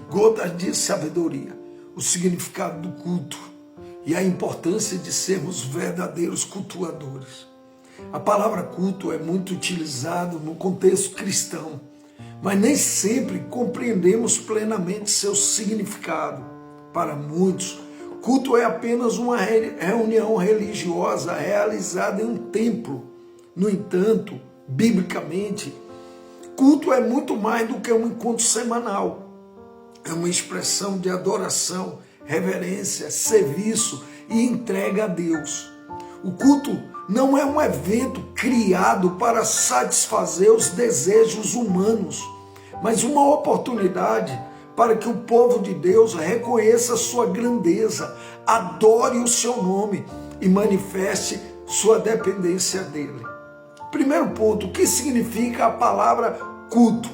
gotas de sabedoria, o significado do culto e a importância de sermos verdadeiros cultuadores. A palavra culto é muito utilizada no contexto cristão, mas nem sempre compreendemos plenamente seu significado. Para muitos, culto é apenas uma reunião religiosa realizada em um templo. No entanto, biblicamente, culto é muito mais do que um encontro semanal. É uma expressão de adoração, reverência, serviço e entrega a Deus. O culto não é um evento criado para satisfazer os desejos humanos, mas uma oportunidade para que o povo de Deus reconheça sua grandeza, adore o seu nome e manifeste sua dependência dele. Primeiro ponto, o que significa a palavra culto?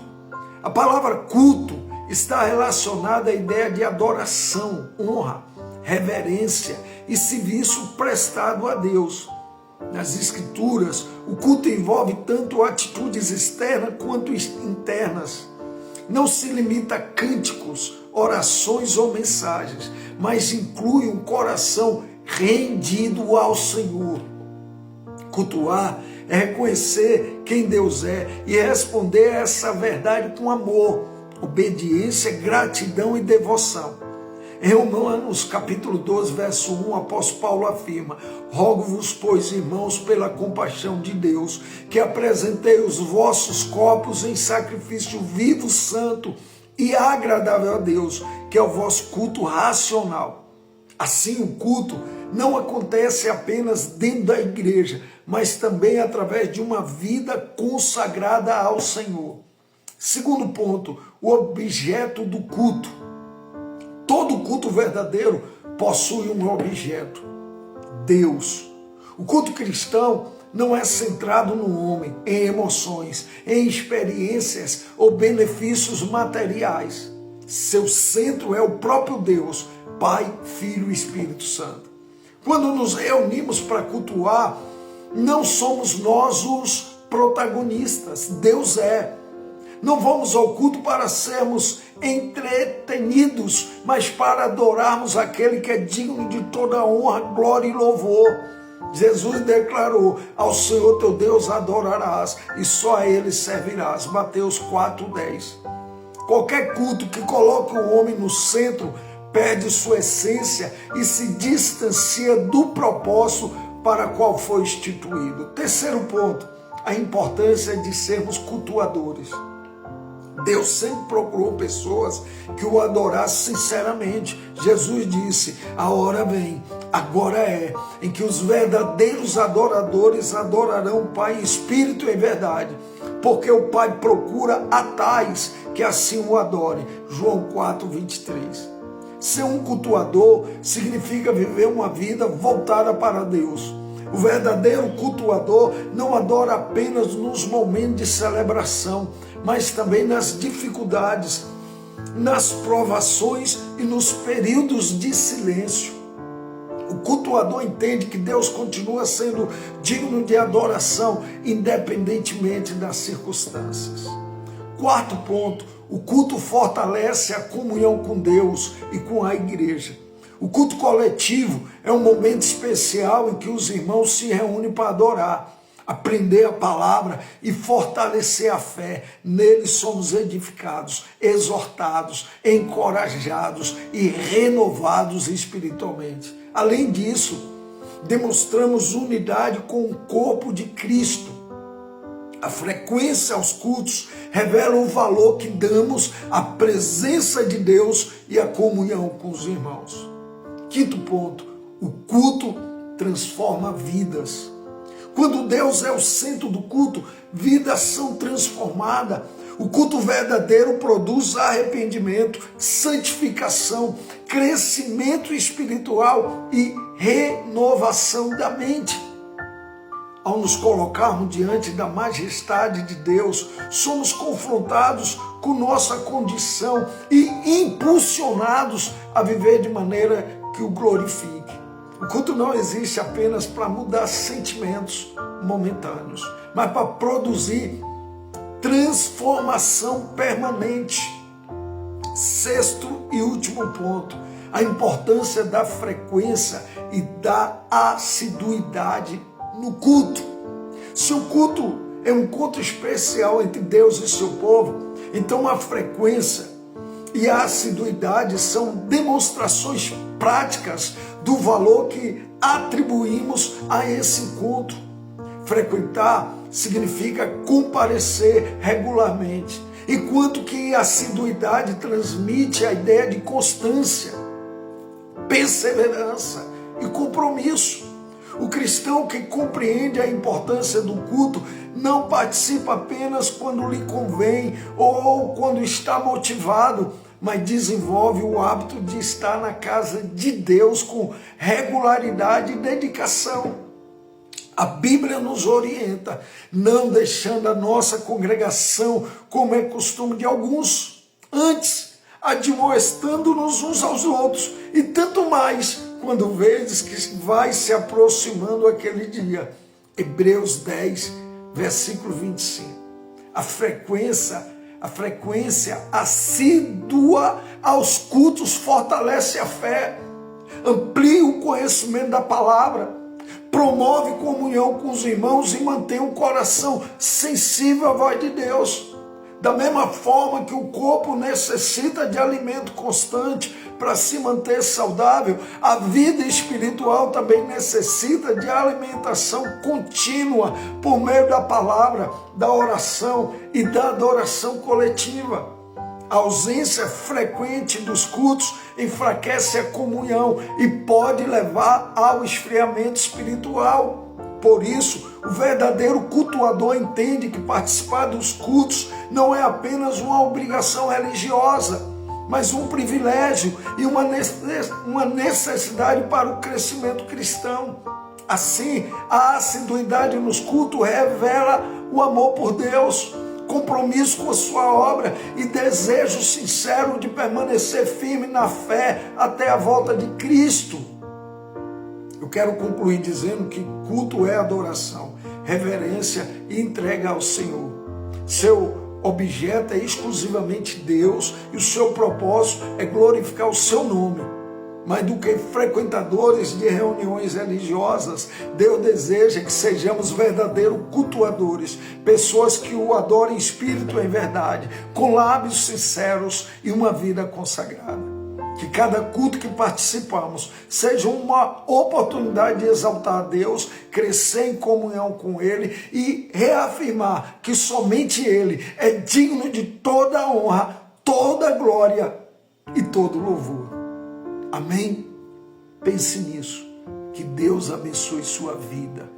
A palavra culto está relacionada à ideia de adoração, honra, reverência e serviço prestado a Deus. Nas Escrituras, o culto envolve tanto atitudes externas quanto internas. Não se limita a cânticos, orações ou mensagens, mas inclui um coração rendido ao Senhor. Cultuar é reconhecer quem Deus é e responder a essa verdade com amor, obediência, gratidão e devoção. Em Romanos capítulo 12, verso 1, o apóstolo Paulo afirma: rogo-vos, pois, irmãos, pela compaixão de Deus, que apresentei os vossos corpos em sacrifício vivo, santo e agradável a Deus, que é o vosso culto racional. Assim, o culto não acontece apenas dentro da igreja, mas também através de uma vida consagrada ao Senhor. Segundo ponto, o objeto do culto. Todo culto verdadeiro possui um objeto: Deus. O culto cristão não é centrado no homem, em emoções, em experiências ou benefícios materiais. Seu centro é o próprio Deus, Pai, Filho e Espírito Santo. Quando nos reunimos para cultuar, não somos nós os protagonistas, Deus é. Não vamos ao culto para sermos entretenidos, mas para adorarmos aquele que é digno de toda honra, glória e louvor. Jesus declarou: ao Senhor teu Deus adorarás e só a Ele servirás. Mateus 4:10. Qualquer culto que coloque o homem no centro perde sua essência e se distancia do propósito para qual foi instituído. Terceiro ponto, a importância de sermos cultuadores. Deus sempre procurou pessoas que o adorassem sinceramente. Jesus disse: a hora vem, agora é, em que os verdadeiros adoradores adorarão o Pai em espírito e em verdade, porque o Pai procura a tais que assim o adorem. João 4:23. Ser um cultuador significa viver uma vida voltada para Deus. O verdadeiro cultuador não adora apenas nos momentos de celebração, mas também nas dificuldades, nas provações e nos períodos de silêncio. O cultuador entende que Deus continua sendo digno de adoração, independentemente das circunstâncias. Quarto ponto, o culto fortalece a comunhão com Deus e com a igreja. O culto coletivo é um momento especial em que os irmãos se reúnem para adorar, aprender a palavra e fortalecer a fé. Nele somos edificados, exortados, encorajados e renovados espiritualmente. Além disso, demonstramos unidade com o corpo de Cristo. A frequência aos cultos revela o valor que damos à presença de Deus e à comunhão com os irmãos. Quinto ponto, o culto transforma vidas. Quando Deus é o centro do culto, vidas são transformadas. O culto verdadeiro produz arrependimento, santificação, crescimento espiritual e renovação da mente. Ao nos colocarmos diante da majestade de Deus, somos confrontados com nossa condição e impulsionados a viver de maneira que o glorifique. O culto não existe apenas para mudar sentimentos momentâneos, mas para produzir transformação permanente. Sexto e último ponto, a importância da frequência e da assiduidade no culto. Se o culto é um encontro especial entre Deus e seu povo, então a frequência e a assiduidade são demonstrações práticas do valor que atribuímos a esse encontro. Frequentar significa comparecer regularmente, enquanto que a assiduidade transmite a ideia de constância, perseverança e compromisso. O cristão que compreende a importância do culto não participa apenas quando lhe convém ou quando está motivado, mas desenvolve o hábito de estar na casa de Deus com regularidade e dedicação. A Bíblia nos orienta, não deixando a nossa congregação como é costume de alguns, antes admoestando-nos uns aos outros, e tanto mais quando vedes que vai se aproximando aquele dia. Hebreus 10, versículo 25. A frequência assídua aos cultos fortalece a fé, amplia o conhecimento da palavra, promove comunhão com os irmãos e mantém o coração sensível à voz de Deus. Da mesma forma que o corpo necessita de alimento constante para se manter saudável, a vida espiritual também necessita de alimentação contínua por meio da palavra, da oração e da adoração coletiva. A ausência frequente dos cultos enfraquece a comunhão e pode levar ao esfriamento espiritual. Por isso, o verdadeiro cultuador entende que participar dos cultos não é apenas uma obrigação religiosa, mas um privilégio e uma necessidade para o crescimento cristão. Assim, a assiduidade nos cultos revela o amor por Deus, compromisso com a sua obra e desejo sincero de permanecer firme na fé até a volta de Cristo. Eu quero concluir dizendo que culto é adoração, reverência e entrega ao Senhor. Seu objeto é exclusivamente Deus e o seu propósito é glorificar o seu nome. Mais do que frequentadores de reuniões religiosas, Deus deseja que sejamos verdadeiros cultuadores, pessoas que o adorem em espírito e em verdade, com lábios sinceros e uma vida consagrada. Que cada culto que participamos seja uma oportunidade de exaltar a Deus, crescer em comunhão com Ele e reafirmar que somente Ele é digno de toda a honra, toda a glória e todo o louvor. Amém? Pense nisso. Que Deus abençoe sua vida.